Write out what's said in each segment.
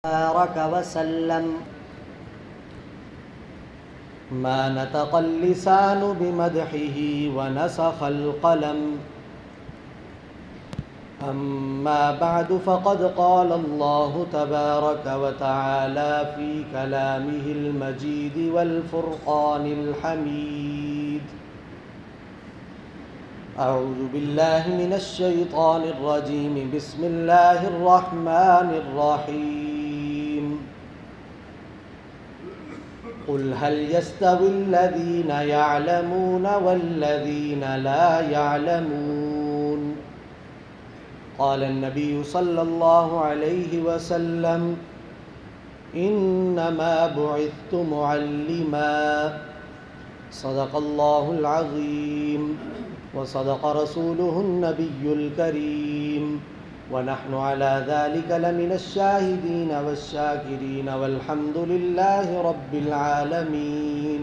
بارك وسلم ما نطق اللسان بمدحه ونسخ القلم أما بعد فقد قال الله تبارك وتعالى في كلامه المجيد والفرقان الحميد أعوذ بالله من الشيطان الرجيم بسم الله الرحمن الرحيم قل هل يستوي الذين يعلمون والذين لا يعلمون قال النبي صلى الله عليه وسلم إنما بعثت معلما صدق الله العظيم وصدق رسوله النبي الكريم ونحن على ذلك لمن الشاهدين والشاكرين والحمد لله رب العالمين۔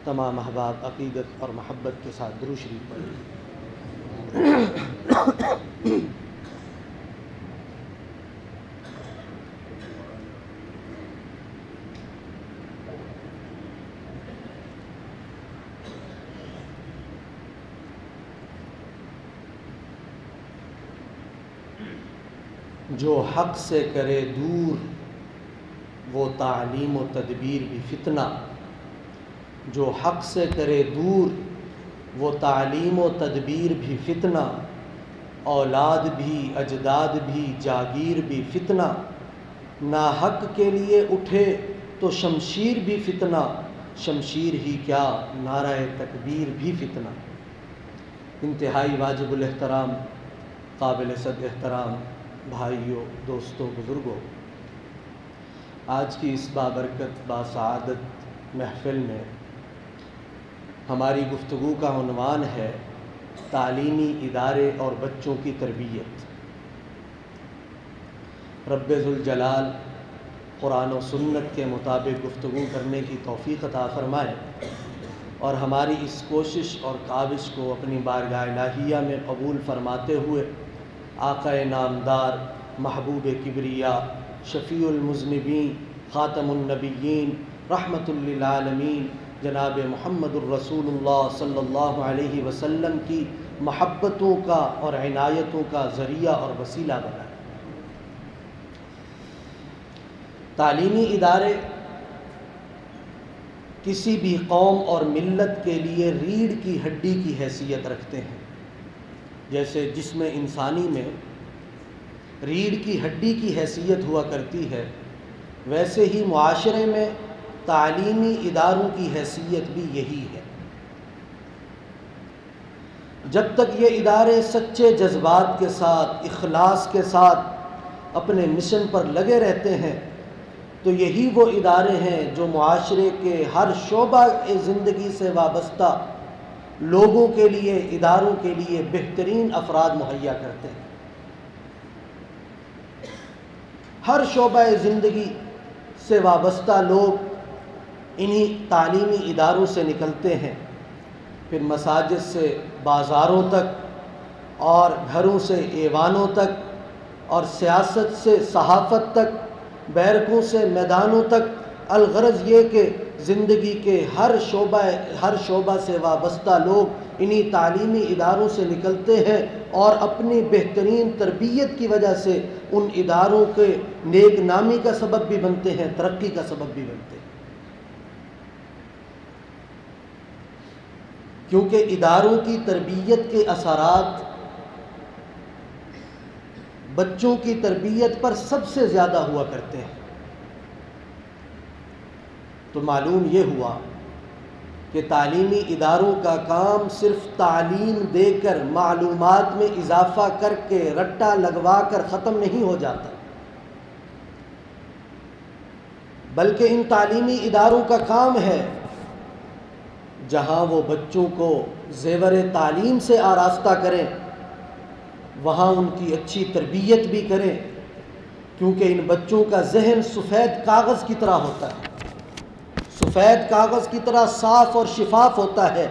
تمام احباب عقیدت اور محبت کے ساتھ درود شریف پڑھیں۔ جو حق سے کرے دور وہ تعلیم و تدبیر بھی فتنہ، جو حق سے کرے دور وہ تعلیم و تدبیر بھی فتنہ، اولاد بھی اجداد بھی جاگیر بھی فتنہ، ناحق کے لیے اٹھے تو شمشیر بھی فتنہ، شمشیر ہی کیا نعرہ تکبیر بھی فتنہ۔ انتہائی واجب الاحترام، قابل صد احترام بھائیوں، دوستوں، بزرگوں، آج کی اس بابرکت باسعادت محفل میں ہماری گفتگو کا عنوان ہے تعلیمی ادارے اور بچوں کی تربیت۔ رب ذوالجلال قرآن و سنت کے مطابق گفتگو کرنے کی توفیق عطا فرمائے اور ہماری اس کوشش اور کاوش کو اپنی بارگاہ الہیہ میں قبول فرماتے ہوئے آقا نامدار، محبوب کبریا، شفیع المذنبین، خاتم النبیین، رحمت للعالمین جناب محمد الرسول اللہ صلی اللہ علیہ وسلم کی محبتوں کا اور عنایتوں کا ذریعہ اور وسیلہ بنائے۔ تعلیمی ادارے کسی بھی قوم اور ملت کے لیے ریڑھ کی ہڈی کی حیثیت رکھتے ہیں۔ جیسے جسم انسانی میں ریڑھ کی ہڈی کی حیثیت ہوا کرتی ہے، ویسے ہی معاشرے میں تعلیمی اداروں کی حیثیت بھی یہی ہے۔ جب تک یہ ادارے سچے جذبات کے ساتھ، اخلاص کے ساتھ اپنے مشن پر لگے رہتے ہیں تو یہی وہ ادارے ہیں جو معاشرے کے ہر شعبہ زندگی سے وابستہ لوگوں کے لیے، اداروں کے لیے بہترین افراد مہیا کرتے ہیں۔ ہر شعبہ زندگی سے وابستہ لوگ انہی تعلیمی اداروں سے نکلتے ہیں، پھر مساجد سے بازاروں تک اور گھروں سے ایوانوں تک اور سیاست سے صحافت تک، بیرکوں سے میدانوں تک، الغرض یہ کہ زندگی کے ہر شعبہ سے وابستہ لوگ انہی تعلیمی اداروں سے نکلتے ہیں اور اپنی بہترین تربیت کی وجہ سے ان اداروں کے نیک نامی کا سبب بھی بنتے ہیں، ترقی کا سبب بھی بنتے ہیں۔ کیونکہ اداروں کی تربیت کے اثرات بچوں کی تربیت پر سب سے زیادہ ہوا کرتے ہیں۔ تو معلوم یہ ہوا کہ تعلیمی اداروں کا کام صرف تعلیم دے کر، معلومات میں اضافہ کر کے، رٹا لگوا کر ختم نہیں ہو جاتا، بلکہ ان تعلیمی اداروں کا کام ہے جہاں وہ بچوں کو زیور تعلیم سے آراستہ کریں، وہاں ان کی اچھی تربیت بھی کریں، کیونکہ ان بچوں کا ذہن سفید کاغذ کی طرح ہوتا ہے، سفید کاغذ کی طرح صاف اور شفاف ہوتا ہے۔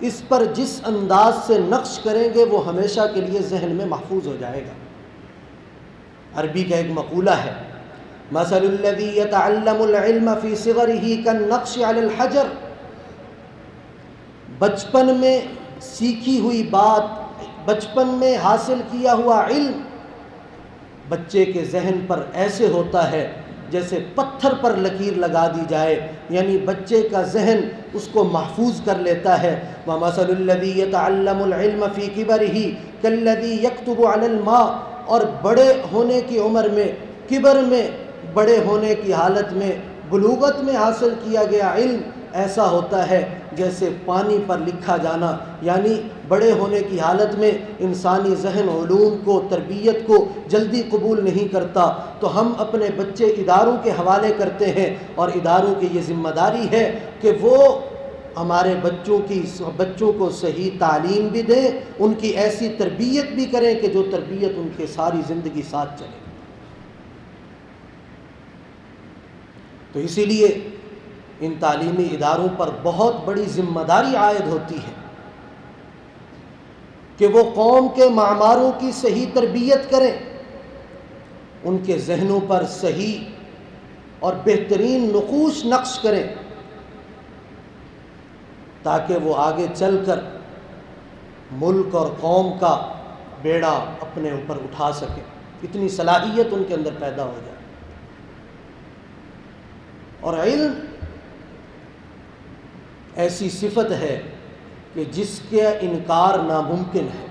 اس پر جس انداز سے نقش کریں گے وہ ہمیشہ کے لیے ذہن میں محفوظ ہو جائے گا۔ عربی کا ایک مقولہ ہے، مثل الذی یتعلم العلم فی صغرہ کالنقش علی الحجر، بچپن میں سیکھی ہوئی بات، بچپن میں حاصل کیا ہوا علم بچے کے ذہن پر ایسے ہوتا ہے جیسے پتھر پر لکیر لگا دی جائے، یعنی بچے کا ذہن اس کو محفوظ کر لیتا ہے۔ وَمَثَلُ الَّذِي يَتَعَلَّمُ الْعِلْمَ فِي كِبَرِهِ كَالَّذِي يَكْتُبُ عَلَى الْمَاءِ، اور بڑے ہونے کی عمر میں، کبر میں، بڑے ہونے کی حالت میں، بلوغت میں حاصل کیا گیا علم ایسا ہوتا ہے جیسے پانی پر لکھا جانا، یعنی بڑے ہونے کی حالت میں انسانی ذہن علوم کو، تربیت کو جلدی قبول نہیں کرتا، تو ہم اپنے بچے اداروں کے حوالے کرتے ہیں، اور اداروں کی یہ ذمہ داری ہے کہ وہ ہمارے بچوں کو صحیح تعلیم بھی دیں، ان کی ایسی تربیت بھی کریں کہ جو تربیت ان کے ساری زندگی ساتھ چلے۔ تو اسی لیے ان تعلیمی اداروں پر بہت بڑی ذمہ داری عائد ہوتی ہے کہ وہ قوم کے معماروں کی صحیح تربیت کریں، ان کے ذہنوں پر صحیح اور بہترین نقوش نقش کریں، تاکہ وہ آگے چل کر ملک اور قوم کا بیڑا اپنے اوپر اٹھا سکیں، اتنی صلاحیت ان کے اندر پیدا ہو جائے۔ اور علم ایسی صفت ہے کہ جس کا انکار ناممکن ہے،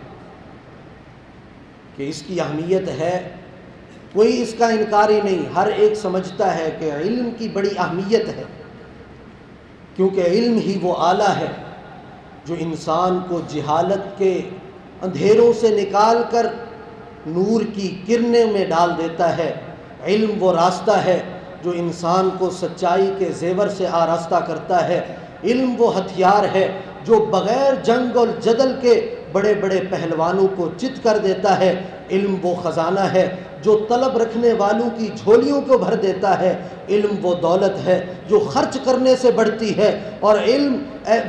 کہ اس کی اہمیت ہے، کوئی اس کا انکاری نہیں، ہر ایک سمجھتا ہے کہ علم کی بڑی اہمیت ہے، کیونکہ علم ہی وہ آلہ ہے جو انسان کو جہالت کے اندھیروں سے نکال کر نور کی کرنیں میں ڈال دیتا ہے۔ علم وہ راستہ ہے جو انسان کو سچائی کے زیور سے آراستہ کرتا ہے۔ علم وہ ہتھیار ہے جو بغیر جنگ اور جدل کے بڑے بڑے پہلوانوں کو چت کر دیتا ہے۔ علم وہ خزانہ ہے جو طلب رکھنے والوں کی جھولیوں کو بھر دیتا ہے۔ علم وہ دولت ہے جو خرچ کرنے سے بڑھتی ہے، اور علم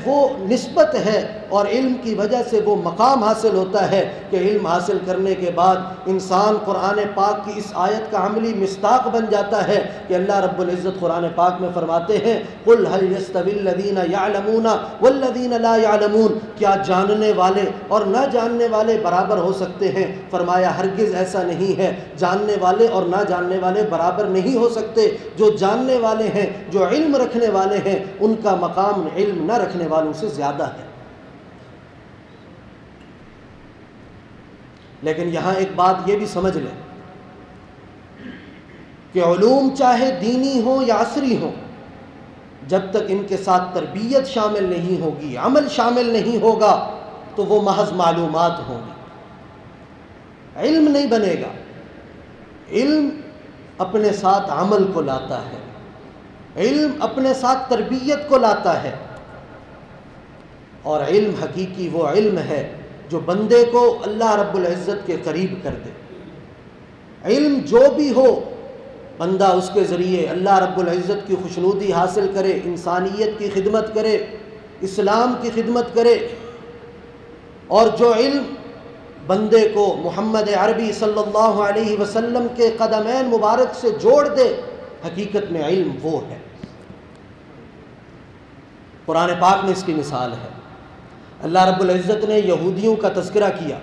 وہ نسبت ہے، اور علم کی وجہ سے وہ مقام حاصل ہوتا ہے کہ علم حاصل کرنے کے بعد انسان قرآن پاک کی اس آیت کا عملی مصداق بن جاتا ہے کہ اللہ رب العزت قرآن پاک میں فرماتے ہیں قُلْ هَلْ يَسْتَوِي الَّذِينَ يَعْلَمُونَ وَالَّذِينَ لَا يَعْلَمُونَ، کیا جاننے والے اور نہ جاننے والے برابر ہو سکتے ہیں؟ فرمایا ہرگز ایسا نہیں ہے، جاننے والے اور نہ جاننے والے برابر نہیں ہو سکتے۔ جو جاننے والے ہیں، جو علم رکھنے والے ہیں، ان کا مقام علم نہ رکھنے والوں سے زیادہ ہے۔ لیکن یہاں ایک بات یہ بھی سمجھ لیں کہ علوم چاہے دینی ہوں یا عصری ہوں، جب تک ان کے ساتھ تربیت شامل نہیں ہوگی، عمل شامل نہیں ہوگا، تو وہ محض معلومات ہوں گی، علم نہیں بنے گا۔ علم اپنے ساتھ عمل کو لاتا ہے، علم اپنے ساتھ تربیت کو لاتا ہے، اور علم حقیقی وہ علم ہے جو بندے کو اللہ رب العزت کے قریب کر دے۔ علم جو بھی ہو، بندہ اس کے ذریعے اللہ رب العزت کی خوشنودی حاصل کرے، انسانیت کی خدمت کرے، اسلام کی خدمت کرے، اور جو علم بندے کو محمد عربی صلی اللہ علیہ وسلم کے قدمین مبارک سے جوڑ دے، حقیقت میں علم وہ ہے۔ قرآن پاک میں اس کی مثال ہے۔ اللہ رب العزت نے یہودیوں کا تذکرہ کیا،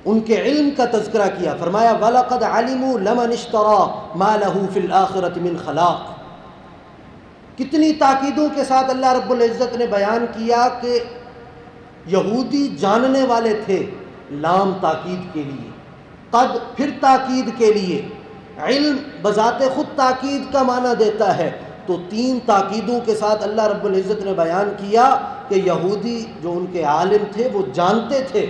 ان کے علم کا تذکرہ کیا، فرمایا وَلَقَدْ عَلِمُوا لَمَنِ اشْتَرَىٰ مَا لَهُ فِي الْآخِرَةِ مِنْ خَلَاقٍ۔ کتنی تاکیدوں کے ساتھ اللہ رب العزت نے بیان کیا کہ یہودی جاننے والے تھے، لام تاکید کے لیے، قد پھر تاکید کے لیے، علم بذات خود تاکید کا معنی دیتا ہے، تو تین تاکیدوں کے ساتھ اللہ رب العزت نے بیان کیا کہ یہودی جو ان کے عالم تھے وہ جانتے تھے،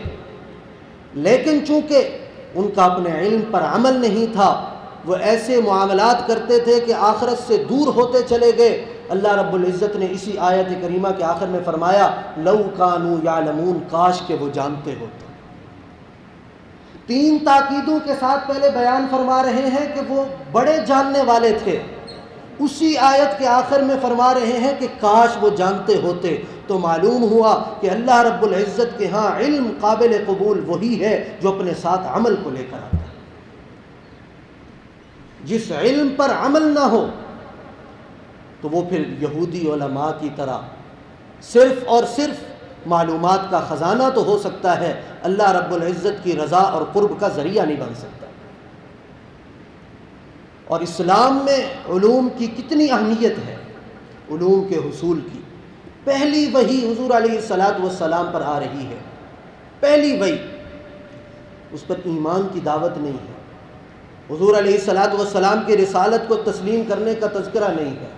لیکن چونکہ ان کا اپنے علم پر عمل نہیں تھا، وہ ایسے معاملات کرتے تھے کہ آخرت سے دور ہوتے چلے گئے۔ اللہ رب العزت نے اسی آیت کریمہ کے آخر میں فرمایا لو کانوا یعلمون، کاش کہ وہ جانتے ہوتے۔ تین تاکیدوں کے ساتھ پہلے بیان فرما رہے ہیں کہ وہ بڑے جاننے والے تھے، اسی آیت کے آخر میں فرما رہے ہیں کہ کاش وہ جانتے ہوتے۔ تو معلوم ہوا کہ اللہ رب العزت کے ہاں علم قابل قبول وہی ہے جو اپنے ساتھ عمل کو لے کر آتا ہے۔ جس علم پر عمل نہ ہو تو وہ پھر یہودی علماء کی طرح صرف اور صرف معلومات کا خزانہ تو ہو سکتا ہے، اللہ رب العزت کی رضا اور قرب کا ذریعہ نہیں بن سکتا۔ اور اسلام میں علوم کی کتنی اہمیت ہے، علوم کے حصول کی۔ پہلی وحی حضور علیہ الصلاۃ والسلام پر آ رہی ہے، پہلی وحی، اس پر ایمان کی دعوت نہیں ہے، حضور علیہ الصلاۃ والسلام کی رسالت کو تسلیم کرنے کا تذکرہ نہیں ہے،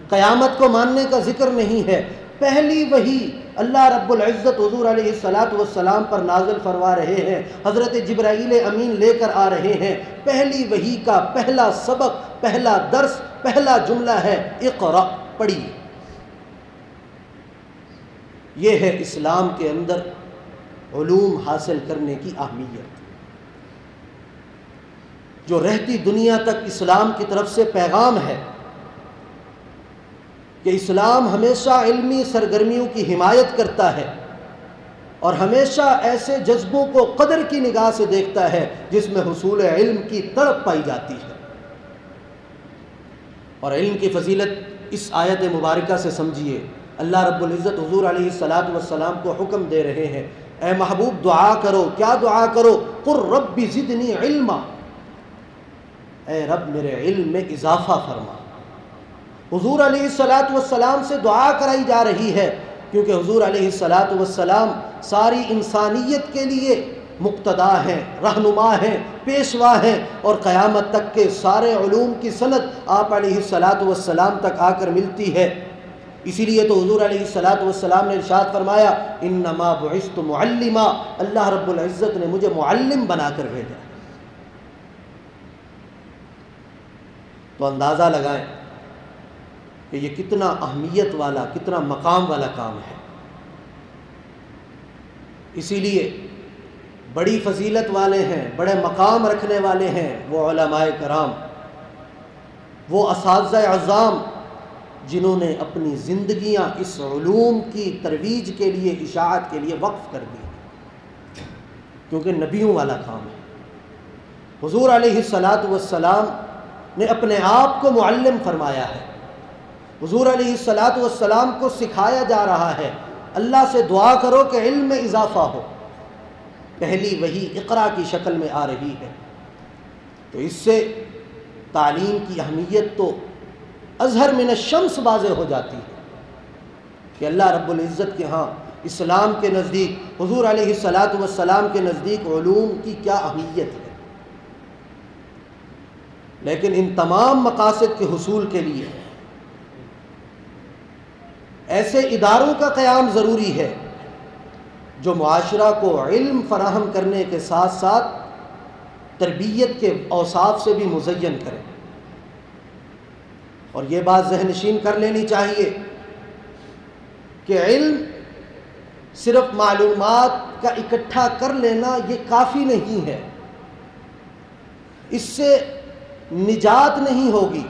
قیامت کو ماننے کا ذکر نہیں ہے۔ پہلی وحی اللہ رب العزت حضور علیہ الصلاۃ والسلام پر نازل فرما رہے ہیں، حضرت جبرائیل امین لے کر آ رہے ہیں۔ پہلی وحی کا پہلا سبق، پہلا درس، پہلا جملہ ہے اقرأ، پڑھیے۔ یہ ہے اسلام کے اندر علوم حاصل کرنے کی اہمیت، جو رہتی دنیا تک اسلام کی طرف سے پیغام ہے کہ اسلام ہمیشہ علمی سرگرمیوں کی حمایت کرتا ہے اور ہمیشہ ایسے جذبوں کو قدر کی نگاہ سے دیکھتا ہے جس میں حصول علم کی تڑپ پائی جاتی ہے۔ اور علم کی فضیلت اس آیت مبارکہ سے سمجھیے، اللہ رب العزت حضور علیہ الصلاۃ والسلام کو حکم دے رہے ہیں، اے محبوب دعا کرو۔ کیا دعا کرو؟ قل رب زدنی علما، اے رب میرے علم میں اضافہ فرما۔ حضور علیہ الصلاۃ والسلام سے دعا کرائی جا رہی ہے کیونکہ حضور علیہ الصلاۃ والسلام ساری انسانیت کے لیے مقتدا ہیں، رہنما ہیں، پیشوا ہیں، اور قیامت تک کے سارے علوم کی سند آپ علیہ الصلاۃ والسلام تک آ کر ملتی ہے۔ اسی لیے تو حضور علیہ الصلاۃ والسلام نے ارشاد فرمایا انما بعثت معلما، اللہ رب العزت نے مجھے معلم بنا کر بھیجا۔ تو اندازہ لگائیں کہ یہ کتنا اہمیت والا، کتنا مقام والا کام ہے۔ اسی لیے بڑی فضیلت والے ہیں، بڑے مقام رکھنے والے ہیں وہ علماء کرام، وہ اساتذہ اعظام جنہوں نے اپنی زندگیاں اس علوم کی ترویج کے لیے، اشاعت کے لیے وقف کر دی، کیونکہ نبیوں والا کام ہے۔ حضور علیہ الصلاۃ والسلام نے اپنے آپ کو معلم فرمایا ہے، حضور علیہ الصلاۃ والسلام کو سکھایا جا رہا ہے اللہ سے دعا کرو کہ علم میں اضافہ ہو۔ پہلی وحی اقرا کی شکل میں آ رہی ہے، تو اس سے تعلیم کی اہمیت تو اظہر من الشمس واضح ہو جاتی ہے کہ اللہ رب العزت کے ہاں اسلام کے نزدیک، حضور علیہ الصلاۃ والسلام کے نزدیک علوم کی کیا اہمیت ہے۔ لیکن ان تمام مقاصد کے حصول کے لیے ایسے اداروں کا قیام ضروری ہے جو معاشرہ کو علم فراہم کرنے کے ساتھ ساتھ تربیت کے اوصاف سے بھی مزین کریں۔ اور یہ بات ذہن نشین کر لینی چاہیے کہ علم صرف معلومات کا اکٹھا کر لینا یہ کافی نہیں ہے، اس سے نجات نہیں ہوگی،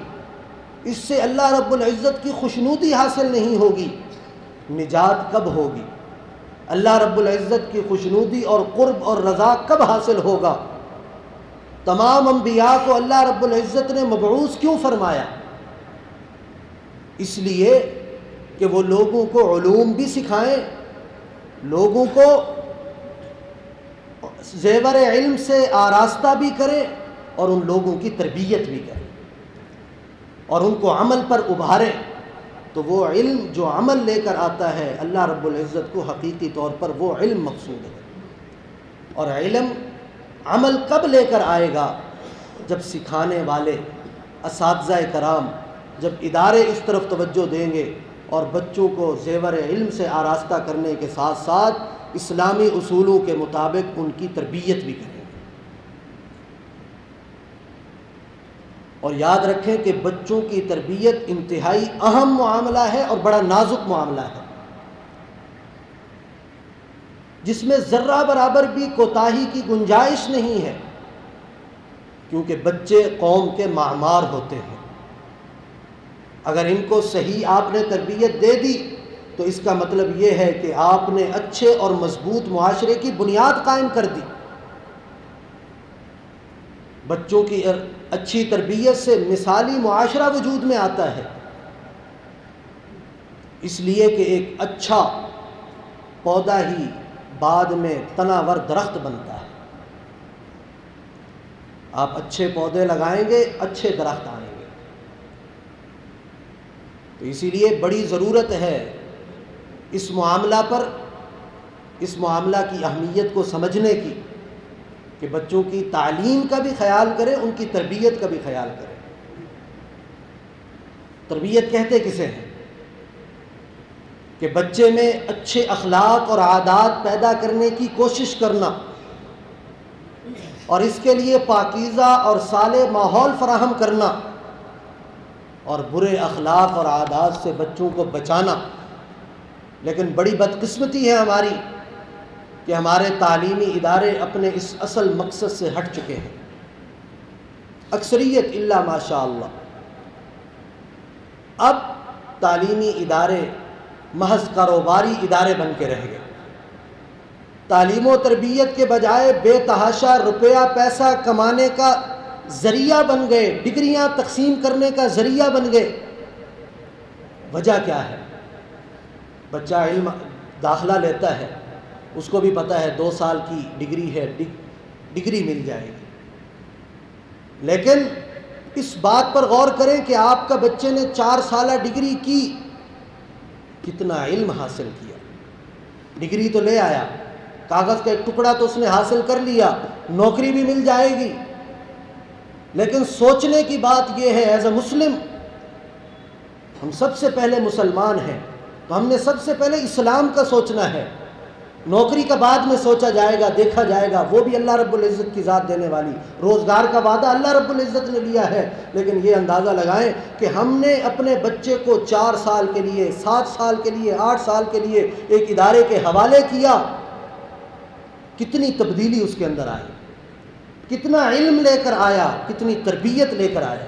اس سے اللہ رب العزت کی خوشنودی حاصل نہیں ہوگی۔ نجات کب ہوگی؟ اللہ رب العزت کی خوشنودی اور قرب اور رضا کب حاصل ہوگا؟ تمام انبیاء کو اللہ رب العزت نے مبعوث کیوں فرمایا؟ اس لیے کہ وہ لوگوں کو علوم بھی سکھائیں، لوگوں کو زیور علم سے آراستہ بھی کریں اور ان لوگوں کی تربیت بھی کریں اور ان کو عمل پر ابھاریں۔ تو وہ علم جو عمل لے کر آتا ہے اللہ رب العزت کو حقیقی طور پر وہ علم مقصود ہے۔ اور علم عمل کب لے کر آئے گا؟ جب سکھانے والے اساتذہ کرام، جب ادارے اس طرف توجہ دیں گے اور بچوں کو زیور علم سے آراستہ کرنے کے ساتھ ساتھ اسلامی اصولوں کے مطابق ان کی تربیت بھی کریں گے۔ اور یاد رکھیں کہ بچوں کی تربیت انتہائی اہم معاملہ ہے اور بڑا نازک معاملہ ہے، جس میں ذرہ برابر بھی کوتاہی کی گنجائش نہیں ہے، کیونکہ بچے قوم کے معمار ہوتے ہیں۔ اگر ان کو صحیح آپ نے تربیت دے دی تو اس کا مطلب یہ ہے کہ آپ نے اچھے اور مضبوط معاشرے کی بنیاد قائم کر دی۔ بچوں کی اچھی تربیت سے مثالی معاشرہ وجود میں آتا ہے، اس لیے کہ ایک اچھا پودا ہی بعد میں تناور درخت بنتا ہے۔ آپ اچھے پودے لگائیں گے، اچھے درخت آئیں گے۔ تو اسی لیے بڑی ضرورت ہے اس معاملہ پر، اس معاملہ کی اہمیت کو سمجھنے کی، کہ بچوں کی تعلیم کا بھی خیال کریں، ان کی تربیت کا بھی خیال کریں۔ تربیت کہتے کسے ہیں؟ کہ بچے میں اچھے اخلاق اور عادات پیدا کرنے کی کوشش کرنا، اور اس کے لیے پاکیزہ اور صالح ماحول فراہم کرنا، اور برے اخلاق اور عادات سے بچوں کو بچانا۔ لیکن بڑی بدقسمتی ہے ہماری کہ ہمارے تعلیمی ادارے اپنے اس اصل مقصد سے ہٹ چکے ہیں، اکثریت الا ماشاء اللہ۔ اب تعلیمی ادارے محض کاروباری ادارے بن کے رہ گئے، تعلیم و تربیت کے بجائے بے تحاشا روپیہ پیسہ کمانے کا ذریعہ بن گئے، ڈگریاں تقسیم کرنے کا ذریعہ بن گئے۔ وجہ کیا ہے؟ بچہ علم داخلہ لیتا ہے، اس کو بھی پتہ ہے 2 سال کی ڈگری ہے، ڈگری مل جائے گی، لیکن اس بات پر غور کریں کہ آپ کا بچے نے 4 سالہ ڈگری کی، کتنا علم حاصل کیا؟ ڈگری تو لے آیا، کاغذ کا ایک ٹکڑا تو اس نے حاصل کر لیا، نوکری بھی مل جائے گی، لیکن سوچنے کی بات یہ ہے ایز اے مسلم، ہم سب سے پہلے مسلمان ہیں، تو ہم نے سب سے پہلے اسلام کا سوچنا ہے۔ نوکری کا بعد میں سوچا جائے گا، دیکھا جائے گا، وہ بھی اللہ رب العزت کی ذات دینے والی، روزگار کا وعدہ اللہ رب العزت نے لیا ہے، لیکن یہ اندازہ لگائیں کہ ہم نے اپنے بچے کو 4 سال کے لیے، 7 سال کے لیے، 8 سال کے لیے ایک ادارے کے حوالے کیا، کتنی تبدیلی اس کے اندر آئی، کتنا علم لے کر آیا، کتنی تربیت لے کر آیا۔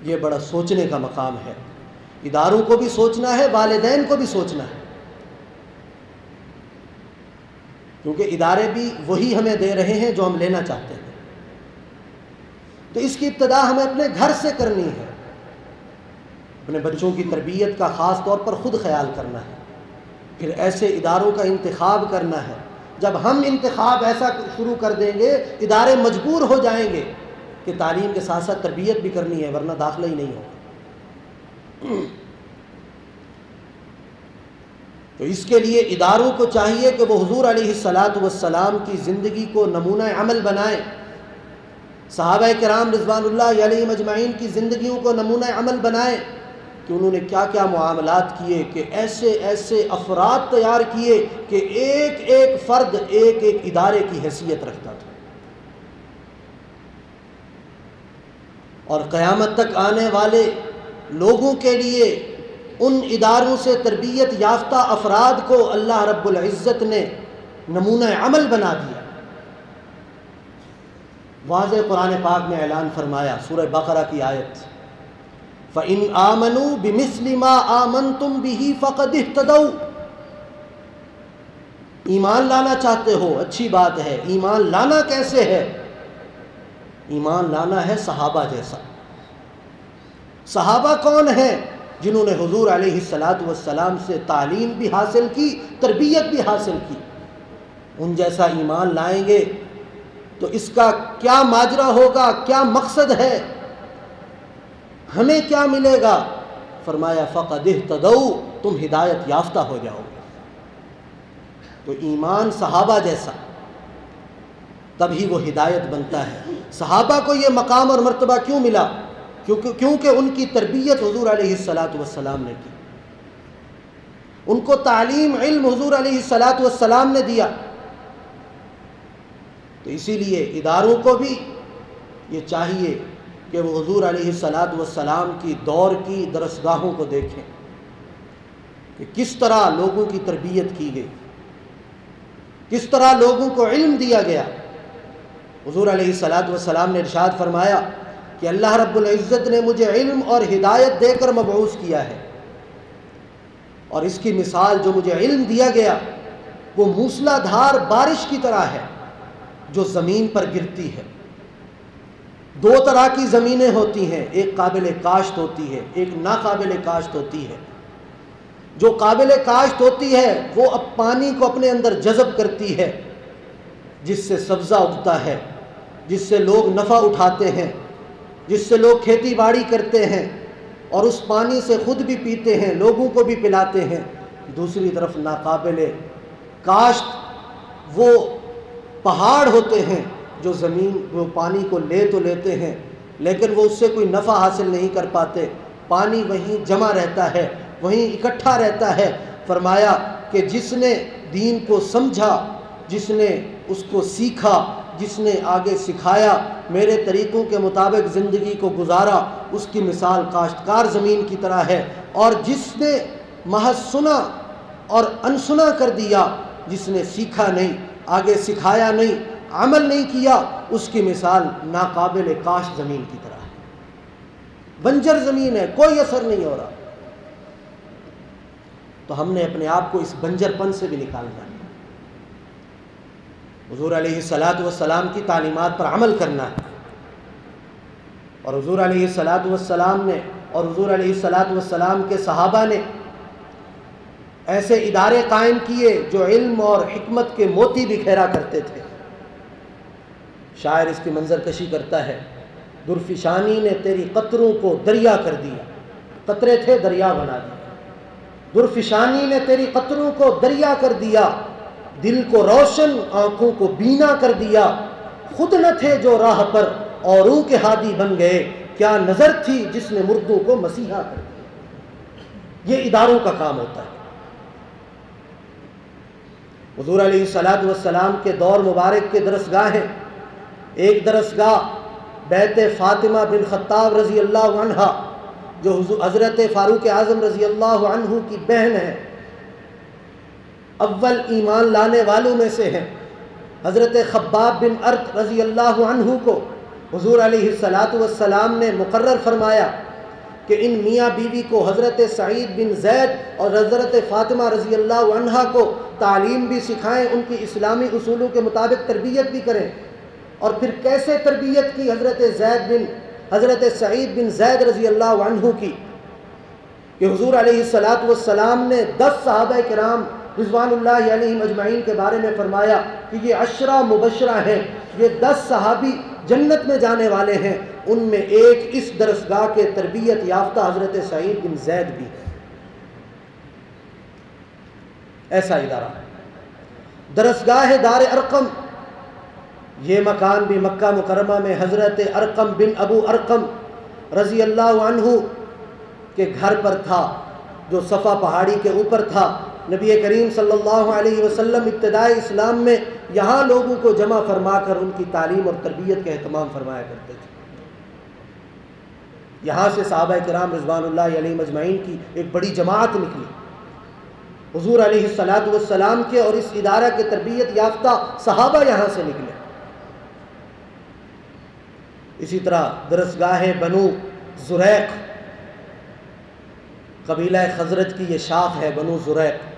یہ بڑا سوچنے کا مقام ہے، اداروں کو بھی سوچنا ہے، والدین کو بھی سوچنا ہے، کیونکہ ادارے بھی وہی ہمیں دے رہے ہیں جو ہم لینا چاہتے ہیں۔ تو اس کی ابتدا ہمیں اپنے گھر سے کرنی ہے، اپنے بچوں کی تربیت کا خاص طور پر خود خیال کرنا ہے، پھر ایسے اداروں کا انتخاب کرنا ہے۔ جب ہم انتخاب ایسا شروع کر دیں گے، ادارے مجبور ہو جائیں گے کہ تعلیم کے ساتھ ساتھ تربیت بھی کرنی ہے، ورنہ داخلہ ہی نہیں ہوگا۔ تو اس کے لیے اداروں کو چاہیے کہ وہ حضور علیہ السلام کی زندگی کو نمونہ عمل بنائیں، صحابہ کرام رضوان اللہ علیہم اجمعین کی زندگیوں کو نمونہ عمل بنائیں کہ انہوں نے کیا کیا معاملات کیے، کہ ایسے ایسے افراد تیار کیے کہ ایک ایک فرد ایک ایک ادارے کی حیثیت رکھتا تھا، اور قیامت تک آنے والے لوگوں کے لیے ان اداروں سے تربیت یافتہ افراد کو اللہ رب العزت نے نمونہ عمل بنا دیا۔ واضح قرآن پاک میں اعلان فرمایا، سورہ بقرہ کی آیت، فَإِنْ آمَنُوا بِمِثْلِ مَا آمَنْتُمْ بِهِ فَقَدِ اهْتَدَوْا۔ ایمان لانا چاہتے ہو، اچھی بات ہے، ایمان لانا کیسے ہے؟ ایمان لانا ہے صحابہ جیسا۔ صحابہ کون ہیں؟ جنہوں نے حضور علیہ السلام سے تعلیم بھی حاصل کی، تربیت بھی حاصل کی۔ ان جیسا ایمان لائیں گے تو اس کا کیا ماجرا ہوگا، کیا مقصد ہے، ہمیں کیا ملے گا؟ فرمایا فَقَدِ اهْتَدَوْا، تم ہدایت یافتہ ہو جاؤ گے۔ تو ایمان صحابہ جیسا، تبھی وہ ہدایت بنتا ہے۔ صحابہ کو یہ مقام اور مرتبہ کیوں ملا؟ کیونکہ ان کی تربیت حضور علیہ السلام نے کی، ان کو تعلیم علم حضور علیہ السلام نے دیا۔ تو اسی لیے اداروں کو بھی یہ چاہیے کہ وہ حضور علیہ السلام کی دور کی درسگاہوں کو دیکھیں کہ کس طرح لوگوں کی تربیت کی گئی، کس طرح لوگوں کو علم دیا گیا۔ حضور علیہ السلام نے ارشاد فرمایا کہ اللہ رب العزت نے مجھے علم اور ہدایت دے کر مبعوث کیا ہے، اور اس کی مثال جو مجھے علم دیا گیا وہ موسلا دھار بارش کی طرح ہے جو زمین پر گرتی ہے۔ دو طرح کی زمینیں ہوتی ہیں، ایک قابل کاشت ہوتی ہے، ایک ناقابل کاشت ہوتی ہے۔ جو قابل کاشت ہوتی ہے وہ اب پانی کو اپنے اندر جذب کرتی ہے، جس سے سبزہ اگتا ہے، جس سے لوگ نفع اٹھاتے ہیں، جس سے لوگ کھیتی باڑی کرتے ہیں اور اس پانی سے خود بھی پیتے ہیں، لوگوں کو بھی پلاتے ہیں۔ دوسری طرف ناقابل کاشت وہ پہاڑ ہوتے ہیں جو زمین وہ پانی کو لے تو لیتے ہیں لیکن وہ اس سے کوئی نفع حاصل نہیں کر پاتے، پانی وہیں جمع رہتا ہے، وہیں اکٹھا رہتا ہے۔ فرمایا کہ جس نے دین کو سمجھا، جس نے اس کو سیکھا، جس نے آگے سکھایا، میرے طریقوں کے مطابق زندگی کو گزارا، اس کی مثال کاشتکار زمین کی طرح ہے۔ اور جس نے محض سنا اور انسنا کر دیا، جس نے سیکھا نہیں، آگے سکھایا نہیں، عمل نہیں کیا، اس کی مثال ناقابل کاشت زمین کی طرح ہے، بنجر زمین ہے، کوئی اثر نہیں ہو رہا۔ تو ہم نے اپنے آپ کو اس بنجر پن سے بھی نکالنا ہے، حضور علیہ السلام کی تعلیمات پر عمل کرنا ہے۔ اور حضور علیہ السلام نے اور حضور علیہ السلام کے صحابہ نے ایسے ادارے قائم کیے جو علم اور حکمت کے موتی بکھیرا کرتے تھے۔ شاعر اس کی منظر کشی کرتا ہے، درفشانی نے تیری قطروں کو دریا کر دیا، قطرے تھے دریا بنا دیا۔ درفشانی نے تیری قطروں کو دریا کر دیا، دل کو روشن آنکھوں کو بینا کر دیا۔ خود نہ تھے جو راہ پر اوروں کے ہادی بن گئے، کیا نظر تھی جس نے مردوں کو مسیحا کر دیا۔ یہ اداروں کا کام ہوتا ہے۔ حضور علیہ السلام کے دور مبارک کے درسگاہیں، ایک درسگاہ بیت فاطمہ بن خطاب رضی اللہ عنہ جو حضرت فاروق اعظم رضی اللہ عنہ کی بہن ہے، اول ایمان لانے والوں میں سے ہیں۔ حضرت خباب بن ارت رضی اللہ عنہ کو حضور علیہ السلام نے مقرر فرمایا کہ ان میاں بیوی کو حضرت سعید بن زید اور حضرت فاطمہ رضی اللہ عنہ کو تعلیم بھی سکھائیں، ان کی اسلامی اصولوں کے مطابق تربیت بھی کریں۔ اور پھر کیسے تربیت کی حضرت سعید بن زید رضی اللہ عنہ کی کہ حضور علیہ السلام نے 10 صحابہ کرام رضوان اللہ علیہم اجمعین کے بارے میں فرمایا کہ یہ 10 مبشرہ ہیں، یہ 10 صحابی جنت میں جانے والے ہیں، ان میں ایک اس درسگاہ کے تربیت یافتہ حضرت سعید بن زید بھی ہے۔ ایسا ادارہ درسگاہ دار ارقم، یہ مکان بھی مکہ مکرمہ میں حضرت ارقم بن ابو ارقم رضی اللہ عنہ کے گھر پر تھا، جو صفا پہاڑی کے اوپر تھا۔ نبی کریم صلی اللہ علیہ وسلم ابتدائی اسلام میں یہاں لوگوں کو جمع فرما کر ان کی تعلیم اور تربیت کا اہتمام فرمایا کرتے تھے۔ یہاں سے صحابہ کرام رضوان اللہ علیہم اجمعین کی ایک بڑی جماعت نکلی، حضور علیہ السلام کے اور اس ادارہ کے تربیت یافتہ صحابہ یہاں سے نکلے۔ اسی طرح درسگاہ بنو زریق، قبیلہ خزرج کی یہ شاخ ہے بنو زریق،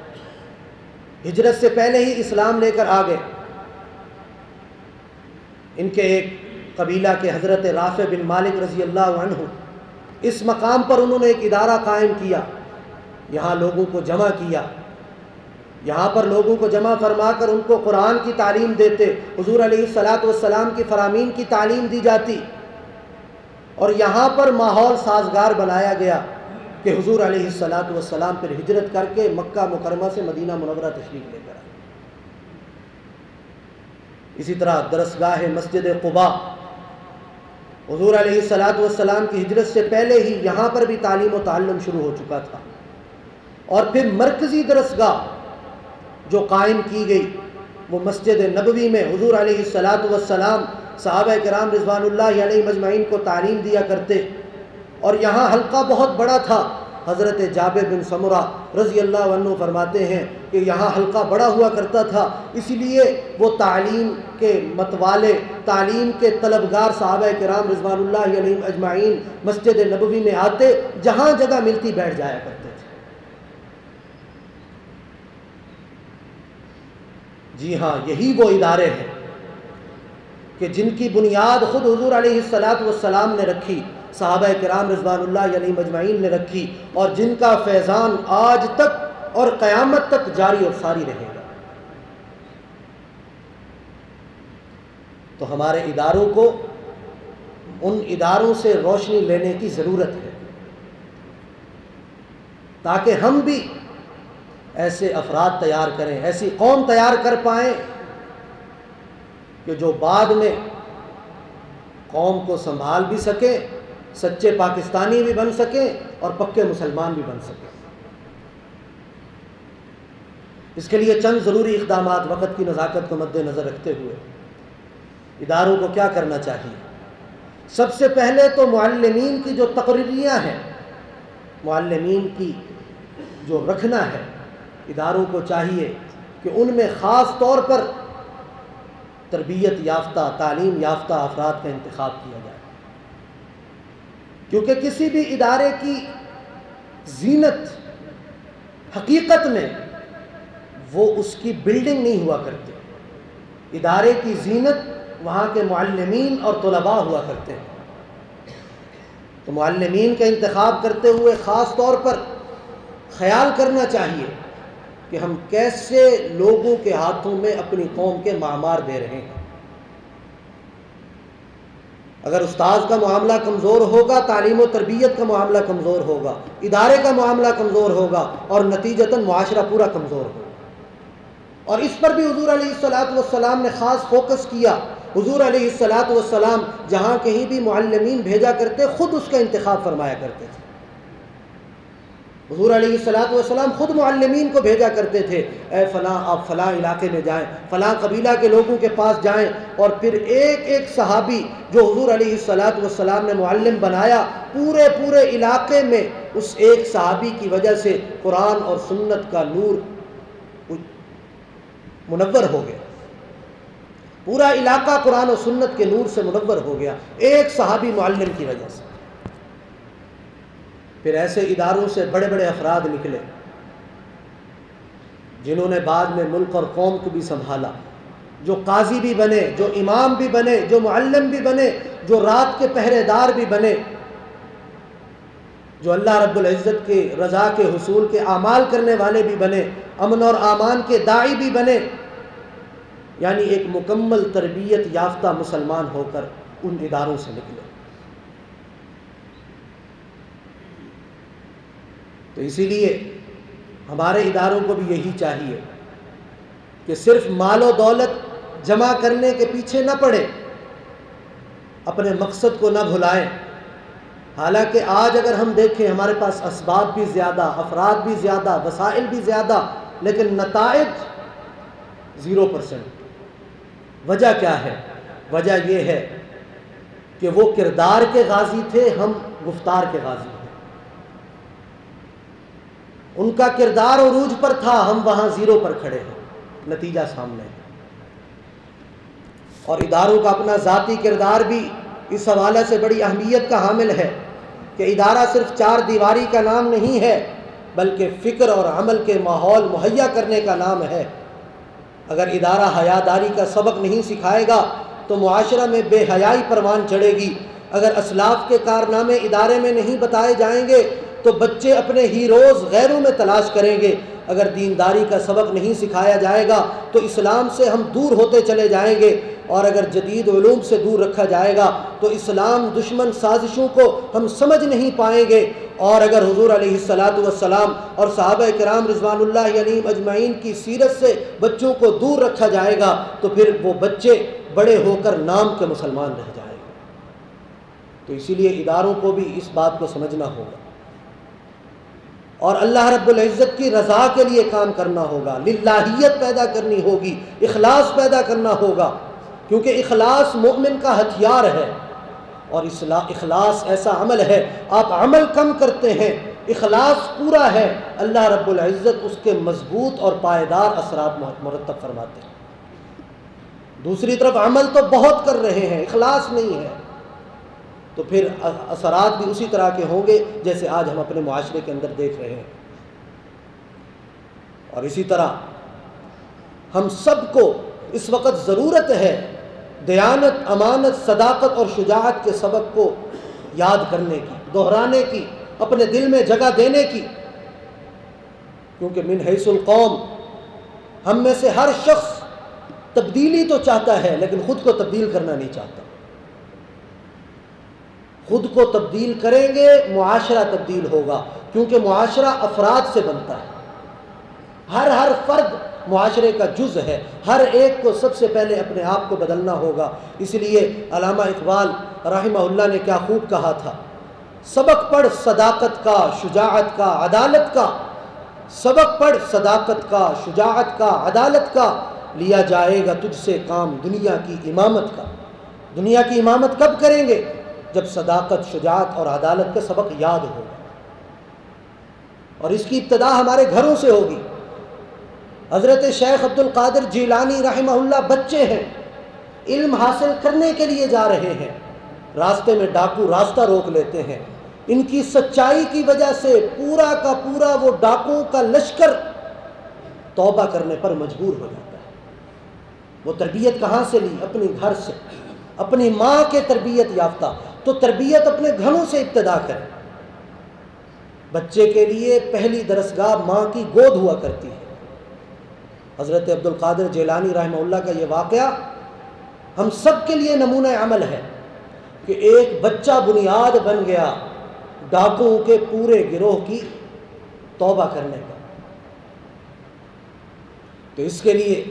ہجرت سے پہلے ہی اسلام لے کر آ گئے۔ ان کے ایک قبیلہ کے حضرت رافع بن مالک رضی اللہ عنہ، اس مقام پر انہوں نے ایک ادارہ قائم کیا، یہاں لوگوں کو جمع کیا، یہاں پر لوگوں کو جمع فرما کر ان کو قرآن کی تعلیم دیتے، حضور علیہ السلام کی فرامین کی تعلیم دی جاتی، اور یہاں پر ماحول سازگار بنایا گیا کہ حضور علیہ السلام پھر ہجرت کر کے مکہ مکرمہ سے مدینہ منورہ تشریف لے کر آئے۔ اسی طرح درسگاہ مسجد قباء، حضور علیہ السلام کی ہجرت سے پہلے ہی یہاں پر بھی تعلیم و تعلم شروع ہو چکا تھا۔ اور پھر مرکزی درسگاہ جو قائم کی گئی وہ مسجد نبوی میں حضور علیہ السلام صحابہ کرام رضوان اللہ علیہم اجمعین کو تعلیم دیا کرتے، اور یہاں حلقہ بہت بڑا تھا۔ حضرت جابر بن سمرہ رضی اللہ عنہ فرماتے ہیں کہ یہاں حلقہ بڑا ہوا کرتا تھا، اسی لیے وہ تعلیم کے متوالے، تعلیم کے طلبگار صحابہ کرام رضوان اللہ علیہم اجمعین مسجد نبوی میں آتے، جہاں جگہ ملتی بیٹھ جایا کرتے تھے۔ جی ہاں، یہی وہ ادارے ہیں کہ جن کی بنیاد خود حضور علیہ السلام نے رکھی، صحابہ کرام رضوان اللہ علیہم اجمعین نے رکھی، اور جن کا فیضان آج تک اور قیامت تک جاری اور ساری رہے گا۔ تو ہمارے اداروں کو ان اداروں سے روشنی لینے کی ضرورت ہے، تاکہ ہم بھی ایسے افراد تیار کریں، ایسی قوم تیار کر پائیں کہ جو بعد میں قوم کو سنبھال بھی سکیں، سچے پاکستانی بھی بن سکیں اور پکے مسلمان بھی بن سکیں۔ اس کے لیے چند ضروری اقدامات وقت کی نزاکت کو مد نظر رکھتے ہوئے اداروں کو کیا کرنا چاہیے۔ سب سے پہلے تو معلمین کی جو تقرریاں ہیں، معلمین کی جو رکھنا ہے، اداروں کو چاہیے کہ ان میں خاص طور پر تربیت یافتہ، تعلیم یافتہ افراد کا انتخاب کیا جائے، کیونکہ کسی بھی ادارے کی زینت حقیقت میں وہ اس کی بلڈنگ نہیں ہوا کرتی، ادارے کی زینت وہاں کے معلمین اور طلباء ہوا کرتے ہیں۔ تو معلمین کا انتخاب کرتے ہوئے خاص طور پر خیال کرنا چاہیے کہ ہم کیسے لوگوں کے ہاتھوں میں اپنی قوم کے معمار دے رہے ہیں۔ اگر استاذ کا معاملہ کمزور ہوگا، تعلیم و تربیت کا معاملہ کمزور ہوگا، ادارے کا معاملہ کمزور ہوگا اور نتیجتاً معاشرہ پورا کمزور ہوگا۔ اور اس پر بھی حضور علیہ السلام نے خاص فوکس کیا۔ حضور علیہ السلام جہاں کہیں بھی معلمین بھیجا کرتے، خود اس کا انتخاب فرمایا کرتے تھے۔ حضور علیہ السلام خود معلمین کو بھیجا کرتے تھے، اے فلاں آپ فلاں علاقے میں جائیں، فلاں قبیلہ کے لوگوں کے پاس جائیں، اور پھر ایک ایک صحابی جو حضور علیہ السلام نے معلم بنایا، پورے علاقے میں اس ایک صحابی کی وجہ سے قرآن اور سنت کا نور منور ہو گیا، پورا علاقہ قرآن و سنت کے نور سے منور ہو گیا، ایک صحابی معلم کی وجہ سے۔ پھر ایسے اداروں سے بڑے بڑے افراد نکلے جنہوں نے بعد میں ملک اور قوم کو بھی سنبھالا، جو قاضی بھی بنے، جو امام بھی بنے، جو معلم بھی بنے، جو رات کے پہرے دار بھی بنے، جو اللہ رب العزت کے رضا کے حصول کے اعمال کرنے والے بھی بنے، امن اور امان کے داعی بھی بنے، یعنی ایک مکمل تربیت یافتہ مسلمان ہو کر ان اداروں سے نکلے۔ تو اسی لیے ہمارے اداروں کو بھی یہی چاہیے کہ صرف مال و دولت جمع کرنے کے پیچھے نہ پڑے، اپنے مقصد کو نہ بھلائیں۔ حالانکہ آج اگر ہم دیکھیں ہمارے پاس اسباب بھی زیادہ، افراد بھی زیادہ، وسائل بھی زیادہ، لیکن نتائج 0%۔ وجہ کیا ہے؟ وجہ یہ ہے کہ وہ کردار کے غازی تھے، ہم گفتار کے غازی ہیں۔ ان کا کردار عروج پر تھا، ہم وہاں 0 پر کھڑے ہیں، نتیجہ سامنے ہے۔ اور اداروں کا اپنا ذاتی کردار بھی اس حوالے سے بڑی اہمیت کا حامل ہے کہ ادارہ صرف 4 دیواری کا نام نہیں ہے، بلکہ فکر اور عمل کے ماحول مہیا کرنے کا نام ہے۔ اگر ادارہ حیاداری کا سبق نہیں سکھائے گا تو معاشرہ میں بے حیائی پروان چڑھے گی۔ اگر اسلاف کے کارنامے ادارے میں نہیں بتائے جائیں گے تو بچے اپنے ہیروز غیروں میں تلاش کریں گے۔ اگر دینداری کا سبق نہیں سکھایا جائے گا تو اسلام سے ہم دور ہوتے چلے جائیں گے، اور اگر جدید علوم سے دور رکھا جائے گا تو اسلام دشمن سازشوں کو ہم سمجھ نہیں پائیں گے، اور اگر حضور علیہ السلام اور صحابہ کرام رضوان اللہ علیہم اجمعین کی سیرت سے بچوں کو دور رکھا جائے گا تو پھر وہ بچے بڑے ہو کر نام کے مسلمان رہ جائیں گے۔ تو اسی لیے اداروں کو بھی اس بات کو سمجھنا ہوگا اور اللہ رب العزت کی رضا کے لیے کام کرنا ہوگا، للہیت پیدا کرنی ہوگی، اخلاص پیدا کرنا ہوگا، کیونکہ اخلاص مومن کا ہتھیار ہے۔ اور اخلاص ایسا عمل ہے، آپ عمل کم کرتے ہیں، اخلاص پورا ہے، اللہ رب العزت اس کے مضبوط اور پائیدار اثرات مرتب فرماتے ہیں۔ دوسری طرف عمل تو بہت کر رہے ہیں، اخلاص نہیں ہے، تو پھر اثرات بھی اسی طرح کے ہوں گے جیسے آج ہم اپنے معاشرے کے اندر دیکھ رہے ہیں۔ اور اسی طرح ہم سب کو اس وقت ضرورت ہے دیانت، امانت، صداقت اور شجاعت کے سبق کو یاد کرنے کی، دہرانے کی، اپنے دل میں جگہ دینے کی، کیونکہ من حیث القوم ہم میں سے ہر شخص تبدیلی تو چاہتا ہے لیکن خود کو تبدیل کرنا نہیں چاہتا۔ خود کو تبدیل کریں گے معاشرہ تبدیل ہوگا، کیونکہ معاشرہ افراد سے بنتا ہے، ہر فرد معاشرے کا جز ہے، ہر ایک کو سب سے پہلے اپنے آپ کو بدلنا ہوگا۔ اس لیے علامہ اقبال رحمہ اللہ نے کیا خوب کہا تھا، سبق پڑھ صداقت کا، شجاعت کا، عدالت کا، سبق پڑھ صداقت کا، شجاعت کا، عدالت کا، لیا جائے گا تجھ سے کام دنیا کی امامت کا۔ دنیا کی امامت کب کریں گے؟ جب صداقت، شجاعت اور عدالت کا سبق یاد ہوگا، اور اس کی ابتدا ہمارے گھروں سے ہوگی۔ حضرت شیخ عبد القادر جیلانی رحمہ اللہ بچے ہیں، علم حاصل کرنے کے لیے جا رہے ہیں، راستے میں ڈاکو راستہ روک لیتے ہیں، ان کی سچائی کی وجہ سے پورا کا پورا وہ ڈاکوؤں کا لشکر توبہ کرنے پر مجبور ہو جاتا ہے۔ وہ تربیت کہاں سے لی؟ اپنی گھر سے، اپنی ماں کے تربیت یافتہ۔ تو تربیت اپنے گھروں سے ابتدا کریں۔ بچے کے لیے پہلی درسگاہ ماں کی گود ہوا کرتی ہے۔ حضرت عبد القادر جیلانی رحمہ اللہ کا یہ واقعہ ہم سب کے لیے نمونہ عمل ہے کہ ایک بچہ بنیاد بن گیا ڈاکوؤں کے پورے گروہ کی توبہ کرنے کا۔ تو اس کے لیے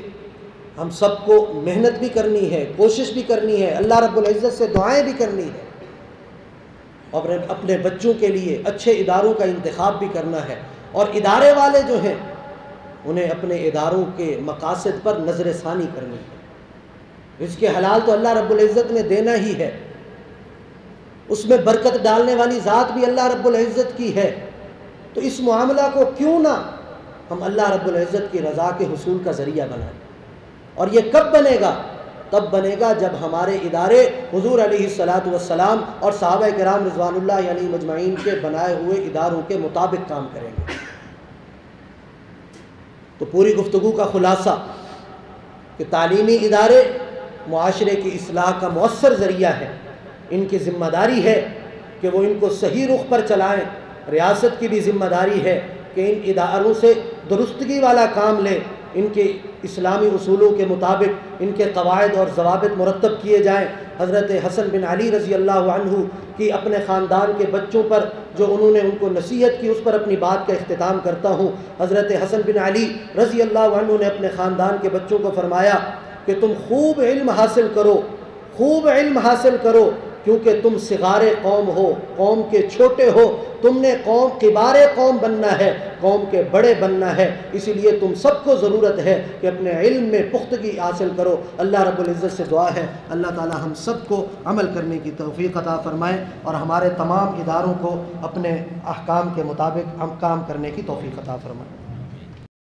ہم سب کو محنت بھی کرنی ہے، کوشش بھی کرنی ہے، اللہ رب العزت سے دعائیں بھی کرنی ہے، اور اپنے بچوں کے لیے اچھے اداروں کا انتخاب بھی کرنا ہے، اور ادارے والے جو ہیں انہیں اپنے اداروں کے مقاصد پر نظر ثانی کرنی ہے۔ اس کے حلال تو اللہ رب العزت نے دینا ہی ہے، اس میں برکت ڈالنے والی ذات بھی اللہ رب العزت کی ہے، تو اس معاملہ کو کیوں نہ ہم اللہ رب العزت کی رضا کے حصول کا ذریعہ بنائیں۔ اور یہ کب بنے گا؟ تب بنے گا جب ہمارے ادارے حضور علیہ الصلاۃ والسلام اور صحابہ کرام رضوان اللہ علیہم اجمعین کے بنائے ہوئے اداروں کے مطابق کام کریں گے۔ تو پوری گفتگو کا خلاصہ کہ تعلیمی ادارے معاشرے کی اصلاح کا مؤثر ذریعہ ہے، ان کی ذمہ داری ہے کہ وہ ان کو صحیح رخ پر چلائیں۔ ریاست کی بھی ذمہ داری ہے کہ ان اداروں سے درستگی والا کام لیں، ان کے اسلامی اصولوں کے مطابق ان کے قواعد اور ضوابط مرتب کیے جائیں۔ حضرت حسن بن علی رضی اللہ عنہ کی اپنے خاندان کے بچوں پر جو انہوں نے ان کو نصیحت کی، اس پر اپنی بات کا اختتام کرتا ہوں۔ حضرت حسن بن علی رضی اللہ عنہ نے اپنے خاندان کے بچوں کو فرمایا کہ تم خوب علم حاصل کرو، خوب علم حاصل کرو، کیونکہ تم صغار قوم ہو، قوم کے چھوٹے ہو، تم نے قوم کبار قوم بننا ہے، قوم کے بڑے بننا ہے، اسی لیے تم سب کو ضرورت ہے کہ اپنے علم میں پختگی حاصل کرو۔ اللہ رب العزت سے دعا ہے اللہ تعالی ہم سب کو عمل کرنے کی توفیق عطا فرمائے، اور ہمارے تمام اداروں کو اپنے احکام کے مطابق کام کرنے کی توفیق عطا فرمائے۔